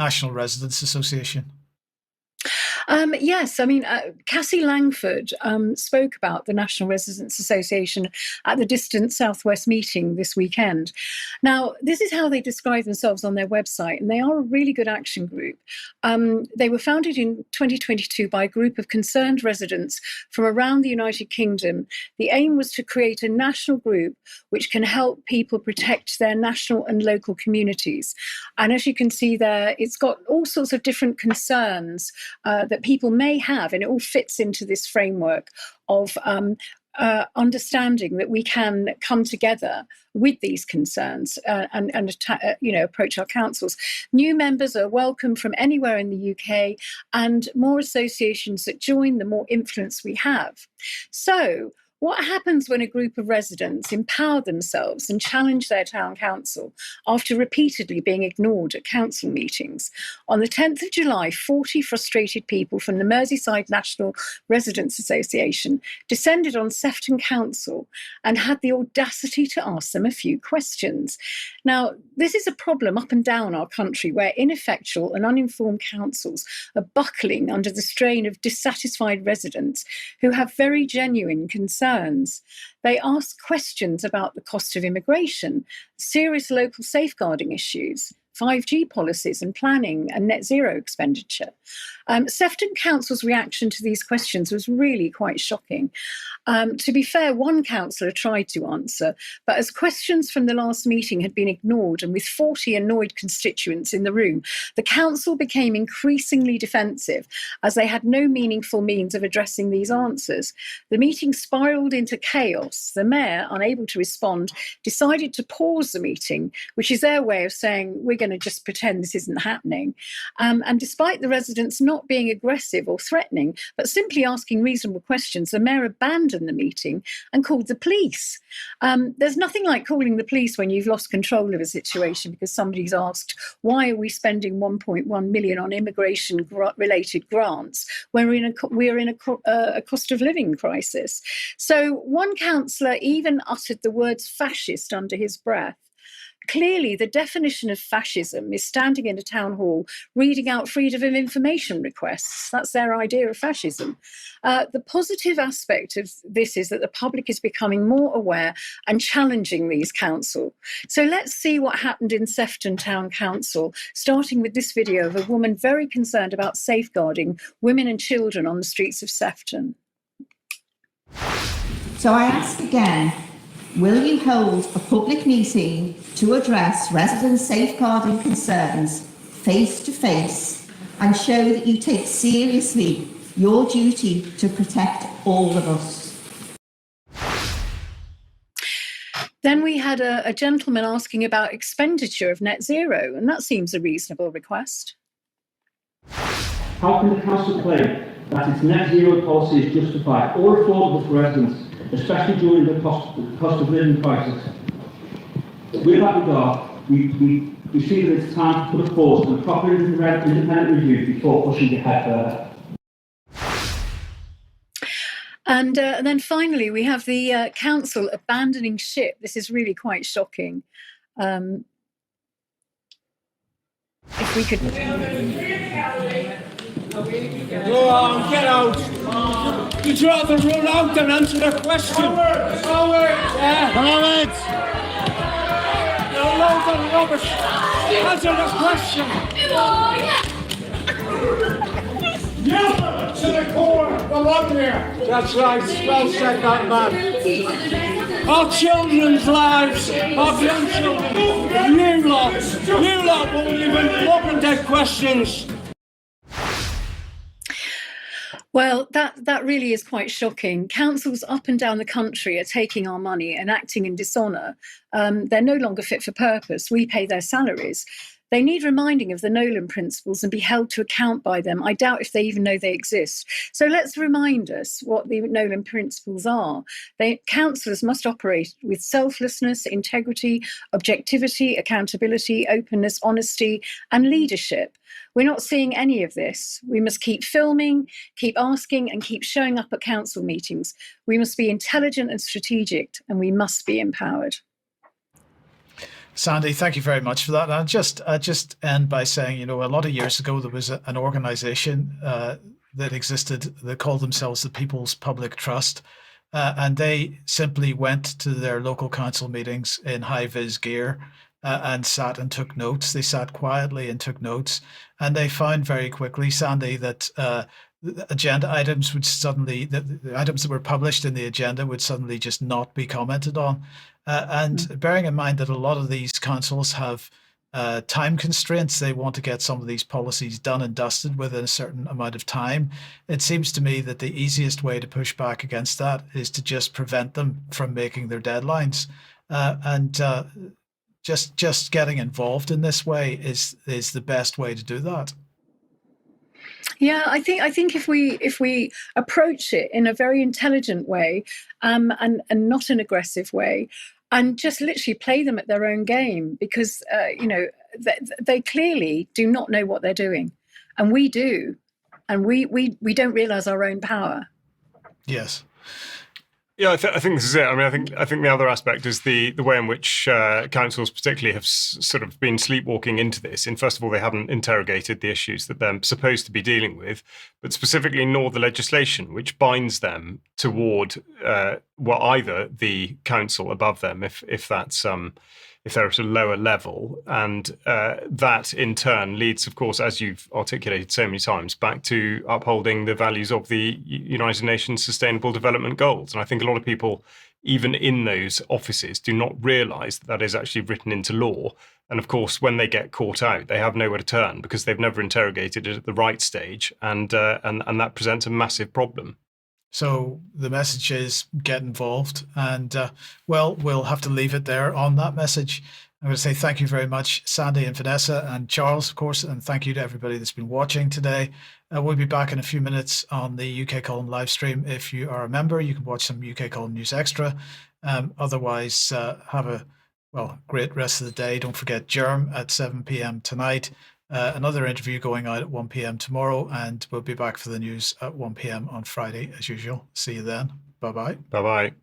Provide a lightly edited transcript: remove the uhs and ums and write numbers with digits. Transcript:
National Residents Association? Yes, I mean, Cassie Langford spoke about the National Residents Association at the Distant Southwest meeting this weekend. Now, this is how they describe themselves on their website, and they are a really good action group. They were founded in 2022 by a group of concerned residents from around the United Kingdom. The aim was to create a national group which can help people protect their national and local communities. And as you can see there, it's got all sorts of different concerns that people may have, and it all fits into this framework of understanding that we can come together with these concerns and approach our councils. New members are welcome from anywhere in the UK, and more associations that join, the more influence we have. So what happens when a group of residents empower themselves and challenge their town council after repeatedly being ignored at council meetings? On the 10th of July, 40 frustrated people from the Merseyside National Residents Association descended on Sefton Council and had the audacity to ask them a few questions. Now, this is a problem up and down our country where ineffectual and uninformed councils are buckling under the strain of dissatisfied residents who have very genuine concerns. They ask questions about the cost of immigration, serious local safeguarding issues, 5G policies and planning, and net zero expenditure. Sefton Council's reaction to these questions was really quite shocking. To be fair, one councillor tried to answer, but as questions from the last meeting had been ignored and with 40 annoyed constituents in the room, the council became increasingly defensive as they had no meaningful means of addressing these answers. The meeting spiralled into chaos. The mayor, unable to respond, decided to pause the meeting, which is their way of saying, we're going to just pretend this isn't happening. And despite the residents not being aggressive or threatening, but simply asking reasonable questions, the mayor abandoned the meeting and called the police. There's nothing like calling the police when you've lost control of a situation because somebody's asked, why are we spending 1.1 million on immigration-related grants when we're in a cost of living crisis? So one councillor even uttered the words fascist under his breath. Clearly, the definition of fascism is standing in a town hall reading out freedom of information requests. That's their idea of fascism. The positive aspect of this is that the public is becoming more aware and challenging these councils. So let's see what happened in Sefton Town Council, starting with this video of a woman very concerned about safeguarding women and children on the streets of Sefton. So I ask again, will you hold a public meeting to address residents' safeguarding concerns face to face and show that you take seriously your duty to protect all of us? Then we had a gentleman asking about expenditure of net zero, and that seems a reasonable request. How can the council claim that its net zero policy is justified or affordable for residents, especially during the cost of living crisis? With that regard, we see that it's time to put a pause on a proper independent review before pushing ahead further. And then finally, we have the council abandoning ship. This is really quite shocking. If we could... Go on, get out! You'd rather run out than answer the question! Forward! Yeah. Forward! No loads of rubbish! Answer the question! Yeah! To the core! Come on here! That's right, well said, that man. Our children's lives, our grandchildren, you lot won't even look at their questions. Well, that really is quite shocking. Councils up and down the country are taking our money and acting in dishonour. They're no longer fit for purpose. We pay their salaries. They need reminding of the Nolan principles and be held to account by them. I doubt if they even know they exist. So let's remind us what the Nolan principles are. Councillors must operate with selflessness, integrity, objectivity, accountability, openness, honesty, and leadership. We're not seeing any of this. We must keep filming, keep asking, and keep showing up at council meetings. We must be intelligent and strategic, and we must be empowered. Sandy, thank you very much for that. And I just end by saying, a lot of years ago there was an organisation that existed that called themselves the People's Public Trust, and they simply went to their local council meetings in high vis gear and sat and took notes. They sat quietly and took notes, and they found very quickly, Sandy, that the agenda items would suddenly, the items that were published in the agenda would suddenly just not be commented on. And bearing in mind that a lot of these councils have time constraints, they want to get some of these policies done and dusted within a certain amount of time. It seems to me that the easiest way to push back against that is to just prevent them from making their deadlines. Just getting involved in this way is the best way to do that. Yeah, I think if we approach it in a very intelligent way, and not an aggressive way, and just literally play them at their own game, because they clearly do not know what they're doing, and we do, and we don't realise our own power. Yes. Yeah, I think this is it. I mean, I think the other aspect is the way in which councils particularly have sort of been sleepwalking into this. And first of all, they haven't interrogated the issues that they're supposed to be dealing with, but specifically nor the legislation which binds them toward either the council above them, if that's if they're at a lower level. And that in turn leads, of course, as you've articulated so many times, back to upholding the values of the United Nations Sustainable Development Goals. And I think a lot of people, even in those offices, do not realise that that is actually written into law. And of course, when they get caught out, they have nowhere to turn because they've never interrogated it at the right stage. And that presents a massive problem. So the message is get involved, and we'll have to leave it there on that message. I'm going to say thank you very much, Sandy and Vanessa and Charles, of course, and thank you to everybody that's been watching today. We'll be back in a few minutes on the UK Column live stream. If you are a member, you can watch some UK Column News Extra. Otherwise, have a great rest of the day. Don't forget Germ at 7 p.m. tonight. Another interview going out at 1 p.m. tomorrow, and we'll be back for the news at 1 p.m. on Friday as usual. See you then. Bye-bye. Bye-bye.